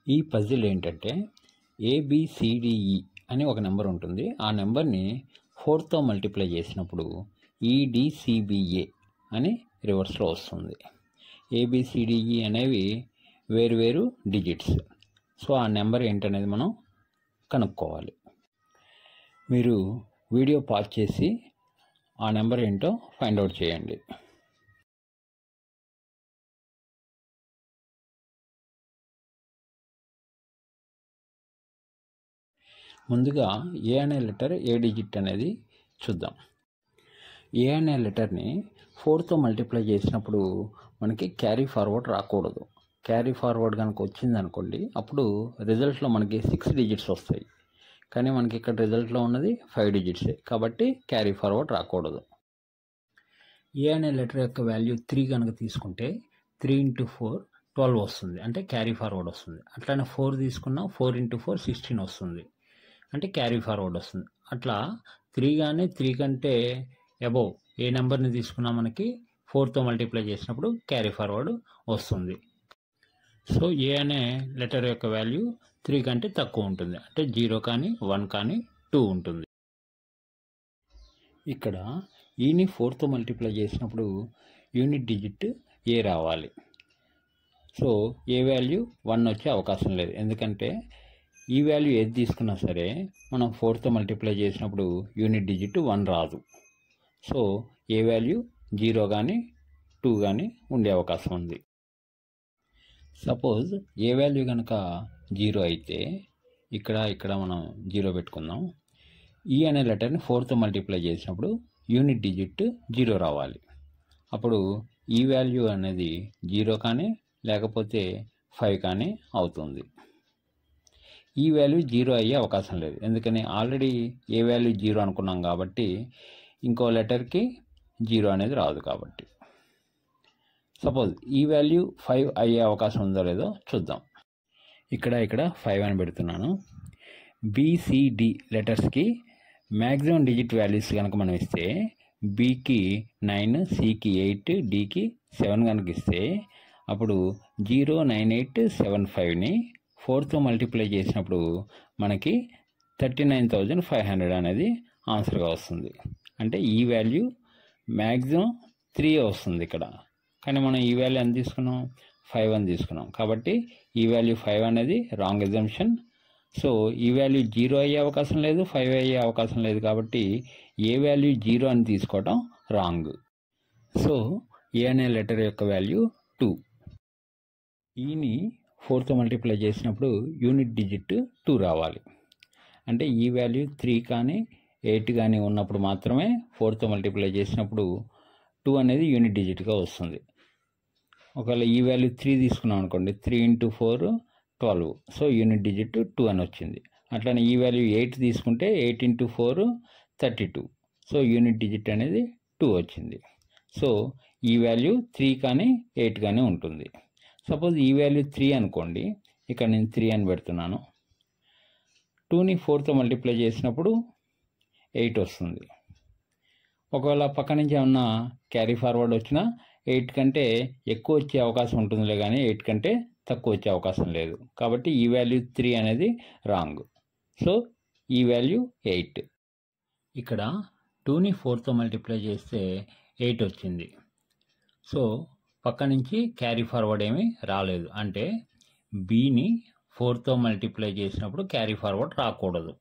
ఈ పజిల్ ఏంటంటే ABCDE అని ఒక నెంబర్ ఉంటుంది. ఆ నెంబర్ని 4తో మల్టిప్లై చేసినప్పుడు EDCBA అని రివర్స్లో వస్తుంది. ABCDE అనేవి వేరు డిజిట్స్. సో ఆ నెంబర్ ఏంటనేది మనం కనుక్కోవాలి. మీరు వీడియో పాజ్ చేసి ఆ నెంబర్ ఏంటో ఫైండ్ అవుట్ చేయండి. ముందుగా ఏ అనే లెటర్ ఏ డిజిట్ అనేది చూద్దాం. ఏ అనే లెటర్ని 4తో మల్టిప్లై చేసినప్పుడు మనకి క్యారీ ఫార్వర్డ్ రాకూడదు. క్యారీ ఫార్వర్డ్ కనుక వచ్చింది అనుకోండి, అప్పుడు రిజల్ట్లో మనకి 6 డిజిట్స్ వస్తాయి. కానీ మనకి ఇక్కడ రిజల్ట్లో ఉన్నది 5 డిజిట్సే, కాబట్టి క్యారీ ఫార్వర్డ్ రాకూడదు. ఏ అనే లెటర్ యొక్క వాల్యూ 3 కనుక తీసుకుంటే 3 × 4 12 వస్తుంది, అంటే క్యారీ ఫార్వర్డ్ వస్తుంది. అట్లానే 4 తీసుకున్నా 4 × 4 16 వస్తుంది, అంటే క్యారీ ఫార్వర్డ్ వస్తుంది. అట్లా 3 కానీ 3 కంటే అబోవ్ ఏ నెంబర్ని తీసుకున్నా మనకి 4తో మల్టిప్లై చేసినప్పుడు క్యారీ ఫార్వర్డ్ వస్తుంది. సో ఏ అనే లెటర్ యొక్క వాల్యూ 3 కంటే తక్కువ ఉంటుంది, అంటే 0 కానీ 1 కానీ 2 ఉంటుంది. ఇక్కడ ఈని 4తో మల్టిప్లై చేసినప్పుడు యూనిట్ డిజిట్ ఏ రావాలి. సో ఏ వాల్యూ 1 వచ్చే అవకాశం లేదు, ఎందుకంటే ఈ వాల్యూ ఏది తీసుకున్నా సరే మనం 4తో మల్టిప్లై చేసినప్పుడు యూనిట్ డిజిట్ 1 రాదు. సో ఏ వాల్యూ 0 కానీ 2 కానీ ఉండే అవకాశం ఉంది. సపోజ్ ఏ వాల్యూ కనుక 0 అయితే ఇక్కడ మనం 0 పెట్టుకుందాం. ఈ అనే లెటర్ని 4తో మల్టిప్లై చేసినప్పుడు యూనిట్ డిజిట్ 0 రావాలి. అప్పుడు ఈ వాల్యూ అనేది 0 కానీ లేకపోతే 5 కానీ అవుతుంది. ఈ వాల్యూ 0 అయ్యే అవకాశం లేదు, ఎందుకని ఆల్రెడీ ఏ వాల్యూ 0 అనుకున్నాం కాబట్టి ఇంకో లెటర్కి 0 అనేది రాదు. కాబట్టి సపోజ్ ఈ వాల్యూ 5 అయ్యే అవకాశం ఉందో లేదో చూద్దాం. ఇక్కడ 5 అని పెడుతున్నాను. BCD లెటర్స్కి మ్యాక్సిమం డిజిట్ వాల్యూస్ కనుక మనం ఇస్తే Bకి 9, Cకి 8, Dకి 7 కనుక ఇస్తే అప్పుడు 09875ని 4తో మల్టిప్లై చేసినప్పుడు మనకి 39,500 అనేది ఆన్సర్గా వస్తుంది. అంటే ఈ వాల్యూ మ్యాక్సిమం 3 వస్తుంది ఇక్కడ, కానీ మనం ఈ వాల్యూ ఎంత తీసుకున్నాం, 5 అని తీసుకున్నాం. కాబట్టి ఈ వాల్యూ 5 అనేది రాంగ్ అజంప్షన్. సో ఈ వాల్యూ 0 అయ్యే అవకాశం లేదు, 5 అయ్యే అవకాశం లేదు. కాబట్టి ఏ వాల్యూ 0 అని తీసుకోవటం రాంగ్. సో ఏ అనే లెటర్ యొక్క వాల్యూ 2. ఈని 4తో మల్టిప్లై చేసినప్పుడు యూనిట్ డిజిట్ 2 రావాలి. అంటే ఈ వాల్యూ 3 కానీ 8 కానీ ఉన్నప్పుడు మాత్రమే 4తో మల్టిప్లై చేసినప్పుడు 2 అనేది యూనిట్ డిజిట్గా వస్తుంది. ఒకవేళ ఈ వాల్యూ 3 తీసుకున్నాం అనుకోండి, 3 × 4 12, సో యూనిట్ డిజిట్ 2 అని వచ్చింది. అట్లనే ఈ వాల్యూ 8 తీసుకుంటే 8 × 4 32, సో యూనిట్ డిజిట్ అనేది 2 వచ్చింది. సో ఈ వాల్యూ 3 కానీ 8 కానీ ఉంటుంది. సపోజ్ ఈ వాల్యూ 3 అనుకోండి, ఇక్కడ నేను 3 అని పెడుతున్నాను. 2ని 4తో మల్టిప్లై చేసినప్పుడు 8 వస్తుంది. ఒకవేళ పక్క నుంచి ఏమన్నా క్యారీ ఫార్వర్డ్ వచ్చినా 8 కంటే ఎక్కువ వచ్చే అవకాశం ఉంటుందిలే, కానీ 8 కంటే తక్కువ వచ్చే అవకాశం లేదు. కాబట్టి ఈ వాల్యూ 3 అనేది రాంగ్. సో ఈ వాల్యూ 8. ఇక్కడ 2ని 4తో మల్టిప్లై చేస్తే 8 వచ్చింది. సో పక్క నుంచి క్యారీ ఫార్వర్డ్ ఏమీ రాలేదు, అంటే Bని 4తో మల్టిప్లై చేసినప్పుడు క్యారీ ఫార్వర్డ్ రాకూడదు.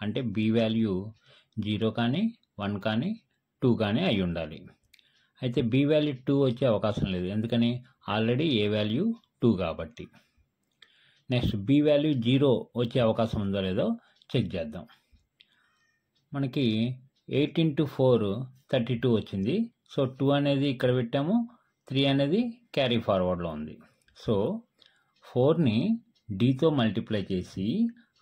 అంటే B వాల్యూ 0 కానీ 1 కానీ 2 కానీ అయి ఉండాలి. అయితే B వాల్యూ 2 వచ్చే అవకాశం లేదు, ఎందుకని ఆల్రెడీ ఏ వాల్యూ 2 కాబట్టి. నెక్స్ట్ B వాల్యూ 0 వచ్చే అవకాశం ఉందో లేదో చెక్ చేద్దాం. మనకి 8 × 4 32 వచ్చింది. సో 2 అనేది ఇక్కడ పెట్టాము, 3 అనేది క్యారీ ఫార్వర్డ్లో ఉంది. సో 4ని Dతో మల్టిప్లై చేసి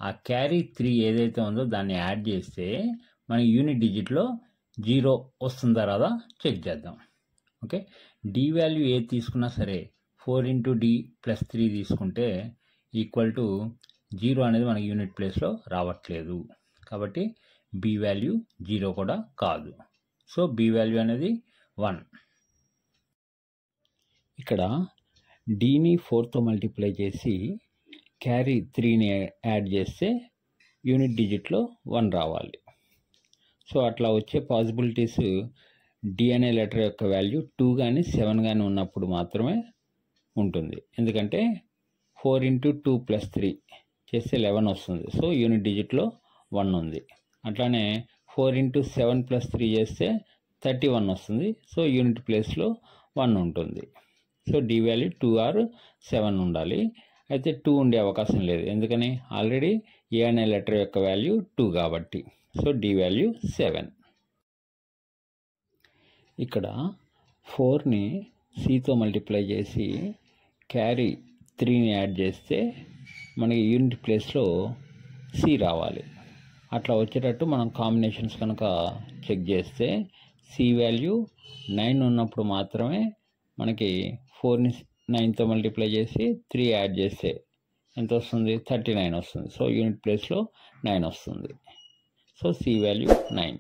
ఆ క్యారీ 3 ఏదైతే ఉందో దాన్ని యాడ్ చేస్తే మనకి యూనిట్ డిజిట్లో 0 వస్తుందా రాదా చెక్ చేద్దాం. ఓకే, D వాల్యూ ఏది తీసుకున్నా సరే 4 × D + 3 తీసుకుంటే ఈక్వల్ టు 0 అనేది మనకి యూనిట్ ప్లేస్లో రావట్లేదు. కాబట్టి B వాల్యూ 0 కూడా కాదు. సో B వాల్యూ అనేది 1. ఇక్కడ Dని 4తో మల్టిప్లై చేసి క్యారీ 3ని యాడ్ చేస్తే యూనిట్ డిజిట్లో 1 రావాలి. సో అట్లా వచ్చే పాసిబిలిటీస్ డి అనే లెటర్ యొక్క వాల్యూ 2 కానీ 7 కానీ ఉన్నప్పుడు మాత్రమే ఉంటుంది. ఎందుకంటే 4 × 2 + 3 చేస్తే 11 వస్తుంది. సో యూనిట్ డిజిట్లో 1 ఉంది. అట్లానే 4 × 7 + 3 చేస్తే 31 వస్తుంది. సో యూనిట్ ప్లేస్లో 1 ఉంటుంది. సో డి వాల్యూ 2 ఆర్ 7 ఉండాలి. అయితే 2 ఉండే అవకాశం లేదు, ఎందుకని ఆల్రెడీ ఏ అనే లెటర్ యొక్క వాల్యూ 2 కాబట్టి. So D value 7. ఇక్కడ 4ని సితో మల్టిప్లై చేసి క్యారీ 3ని యాడ్ చేస్తే మనకి యూనిట్ ప్లేస్లో సి రావాలి. అట్లా వచ్చేటట్టు మనం కాంబినేషన్స్ కనుక చెక్ చేస్తే సి వాల్యూ 9 ఉన్నప్పుడు మాత్రమే మనకి 4ని 9తో మల్టిప్లై చేసి 3 యాడ్ చేస్తే ఎంత వస్తుంది? 39 వస్తుంది. సో యూనిట్ ప్లేస్లో 9 వస్తుంది. So C value 9.